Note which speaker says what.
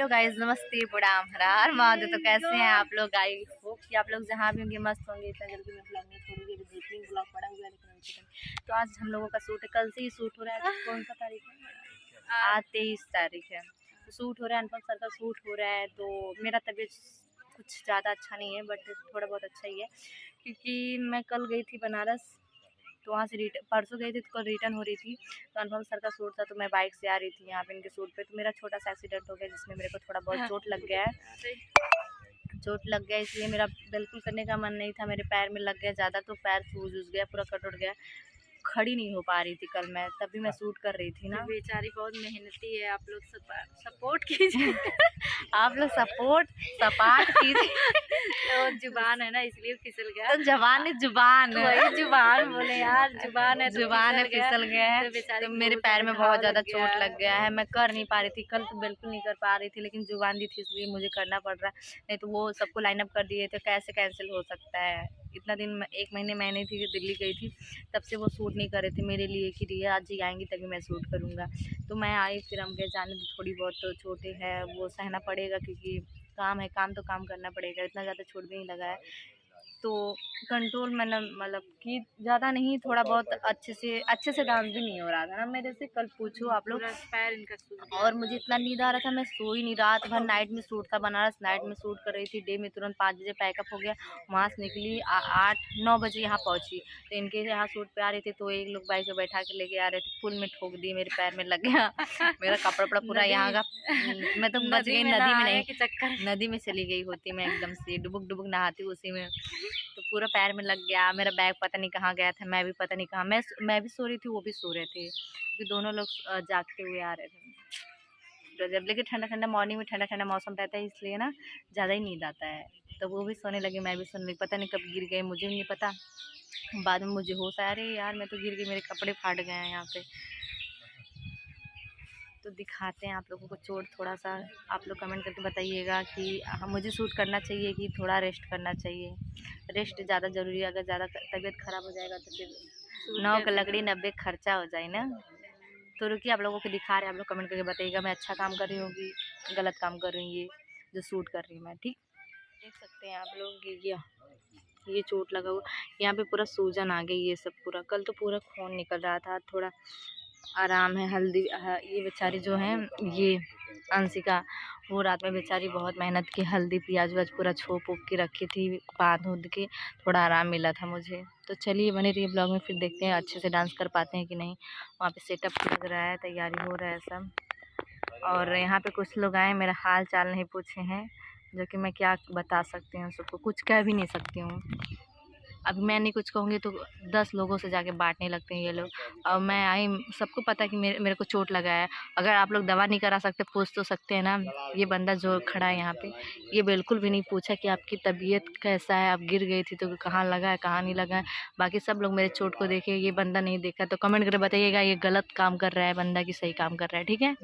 Speaker 1: Hello guys, नमस्ते, प्रणाम, हर हर महादेव। तो कैसे हैं आप लोग गाइस? होप कि आप लोग जहाँ भी होंगे मस्त होंगे। इतना जल्दी मैं ब्लॉग नहीं छोड़ूंगी, अभी 2-3 ब्लॉग पड़ा हुआ है लेकिन तो आज हम लोगों का शूट है। कल से ही शूट हो रहा है। कौन सा तारीख है? आज 23 तारीख है। तो शूट हो रहा है, अनुपम सर का शूट हो रहा है। तो मेरा तबीयत कुछ ज़्यादा अच्छा नहीं है, बट थोड़ा बहुत अच्छा ही है, क्योंकि मैं कल गई थी बनारस। तो वहाँ से परसों गई थी, तो कल रिटर्न हो रही थी। तो अनुपम सर का शूट था, तो मैं बाइक से आ रही थी यहाँ पे इनके शूट पे। तो मेरा छोटा सा एक्सीडेंट हो गया, जिसमें मेरे को थोड़ा बहुत चोट लग गया है। चोट लग गया, इसलिए मेरा बिल्कुल करने का मन नहीं था। मेरे पैर में लग गया ज़्यादा, तो पैर सूज गया, पूरा कट उठ गया। खड़ी नहीं हो पा रही थी कल मैं, तभी मैं शूट कर रही थी ना।
Speaker 2: बेचारी बहुत मेहनती है, आप लोग सपोर्ट कीजिए।
Speaker 1: आप लोग सपाट कीजिए।
Speaker 2: तो जुबान है ना, इसलिए फिसल गया।
Speaker 1: तो जवान है, जुबान
Speaker 2: वही जुबान बोले यार, जुबान है,
Speaker 1: जुबान है, फिसल गया है। तो मेरे पैर में बहुत ज़्यादा चोट लग गया है। मैं कर नहीं पा रही थी कल, तो बिल्कुल नहीं कर पा रही थी, लेकिन जुबान दी थी इसलिए मुझे करना पड़ रहा है। नहीं तो वो सबको लाइन अप कर दिए थे, कैसे कैंसिल हो सकता है? इतना दिन 1 महीने मैं नहीं थी, दिल्ली गई थी, तब से वो शूट नहीं कर रहे थे मेरे लिए कि रिया आज ही आएंगी तभी मैं शूट करूँगा। तो मैं आई, फिर हम गए। जाने तो थोड़ी बहुत तो चोटें हैं, वो सहना पड़ेगा, क्योंकि काम है, काम तो काम करना पड़ेगा। इतना ज़्यादा चोट भी नहीं लगा है, तो कंट्रोल मैंने मतलब कि ज़्यादा नहीं, थोड़ा बहुत अच्छे से डांस भी नहीं हो रहा था ना मेरे से। कल पूछो आप लोग,
Speaker 2: पैर इनका
Speaker 1: और मुझे इतना नींद आ रहा था, मैं सो ही नहीं। रात भर नाइट में शूट था, बनारस नाइट में शूट कर रही थी। डे में तुरंत 5 बजे पैकअप हो गया, वहाँ से निकली 8-9 बजे यहाँ पहुँची। तो इनके यहाँ शूट पे आ रही थी, तो एक लोग बाइक पे बैठा के लेके आ रहे थे, पुल में ठोक दी, मेरे पैर में लग गया। मेरा कपड़ा वपड़ा पूरा यहाँ का, मैं तो बच गई। नदी में नहीं, नदी में चली गई होती मैं, एकदम से डुबुक नहाती उसी में। तो पूरा पैर में लग गया। मेरा बैग पता नहीं कहाँ गया था, मैं भी पता नहीं कहाँ। मैं भी सो रही थी, वो भी सो रहे थे, क्योंकि दोनों लोग जागते हुए आ रहे थे। तो जब लेकिन ठंडा मॉर्निंग में ठंडा मौसम रहता है, इसलिए ना ज़्यादा ही नींद आता है। तो वो भी सोने लगे, मैं भी सोने लगी। पता नहीं कब गिर गए, मुझे भी नहीं पता। बाद में मुझे होश आया, अरे यार मैं तो गिर गई, मेरे कपड़े फाट गए हैं यहाँ पे। तो दिखाते हैं आप लोगों को चोट थोड़ा सा। आप लोग कमेंट करके बताइएगा कि मुझे शूट करना चाहिए कि थोड़ा रेस्ट करना चाहिए। रेस्ट ज़्यादा ज़रूरी है। अगर ज़्यादा तबीयत ख़राब हो जाएगा तो फिर 9 का लकड़ी 90 खर्चा हो जाए ना। तो रुकिए, आप लोगों को दिखा रहे हैं, आप लोग कमेंट करके बताइएगा मैं अच्छा काम कर रही हूँ कि गलत काम कर रही हूँ, ये जो शूट कर रही हूँ मैं। ठीक, देख सकते हैं आप लोग, ये चोट लगा हुआ यहाँ पे, पूरा सूजन आ गई, ये सब पूरा। कल तो पूरा खून निकल रहा था, थोड़ा आराम है। हल्दी ये बेचारी जो है, ये अंशिका, वो रात में बेचारी बहुत मेहनत की, हल्दी प्याज व्याज पूरा छोप के रखी थी, बांध उध के, थोड़ा आराम मिला था मुझे। तो चलिए बने रहिए ब्लॉग में, फिर देखते हैं अच्छे से डांस कर पाते हैं कि नहीं। वहाँ पे सेटअप लग रहा है, तैयारी हो रहा है सब। और यहाँ पे कुछ लोग आए, मेरा हाल चाल नहीं पूछे हैं, जो कि मैं क्या बता सकती हूँ, सबको कुछ कह भी नहीं सकती हूँ। अभी मैं नहीं कुछ कहूँगी तो 10 लोगों से जाके बांटने लगते हैं ये लोग। और मैं आई, सबको पता है कि मेरे को चोट लगा है। अगर आप लोग दवा नहीं करा सकते, पूछ तो सकते हैं ना। ये बंदा जो खड़ा है यहाँ पे, ये बिल्कुल भी नहीं पूछा कि आपकी तबीयत कैसा है, आप गिर गई थी तो कहाँ लगा है, कहाँ नहीं लगा है। बाकी सब लोग मेरे चोट को देखे, ये बंदा नहीं देखा। तो कमेंट करके बताइएगा ये गलत काम कर रहा है बंदा कि सही काम कर रहा है, ठीक है।